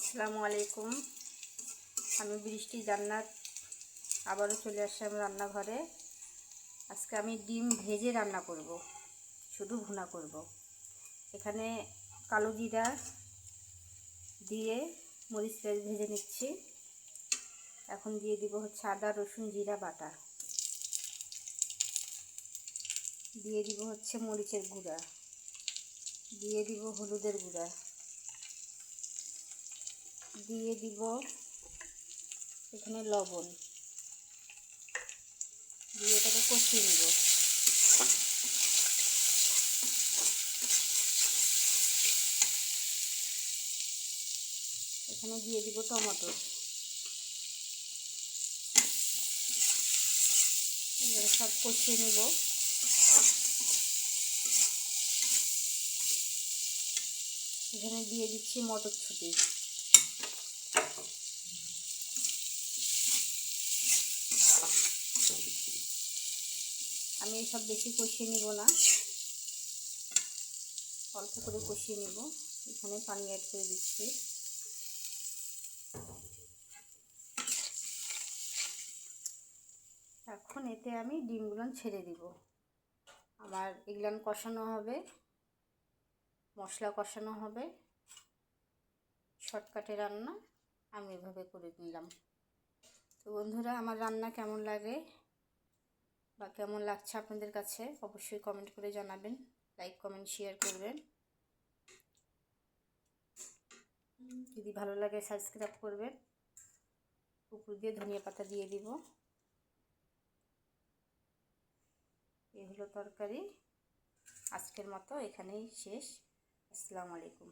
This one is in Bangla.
আসসালামু আলাইকুম। আমি বৃষ্টি জান্নাত আবারও চলে আসলাম রান্নাঘরে। আজকে আমি ডিম ভেজে রান্না করব, শুধু ভুনা করব। এখানে কালো জিরা দিয়ে মরিচ পেঁয়াজ ভেজে নিচ্ছি। এখন দিয়ে দিব হচ্ছে আদা রসুন জিরা বাটা, দিয়ে দিব হচ্ছে মরিচের গুঁড়া, দিয়ে দিব হলুদের গুঁড়া, দিয়ে দিব এখানে লবণ, দিয়ে এটাকে কষিয়ে নেব। এখানে দিয়ে দিব টমেটো, সব কষিয়ে নেব। এখানে দিয়ে দিচ্ছি মটরশুঁটি, আমি এসব বেশি কষিয়ে নিব না, অল্প করে কষিয়ে নেব। এখানে পানি অ্যাড করে দিচ্ছি। এখন এতে আমি ডিমগুলো ছেড়ে দিব। আমার এগুলান কষানো হবে, মশলা কষানো হবে। শর্টকাটে রান্না, আমি এভাবে করে নিলাম। তো বন্ধুরা, আমার রান্না কেমন লাগে বা কেমন লাগছে আপনাদের কাছে অবশ্যই কমেন্ট করে জানাবেন। লাইক কমেন্ট শেয়ার করবেন। যদি ভালো লাগে সাবস্ক্রাইব করবেন। উপর দিয়ে ধনিয়া পাতা দিয়ে দিব। এই হলো তরকারি। আজকের মতো এখানেই শেষ। আসসালামু আলাইকুম।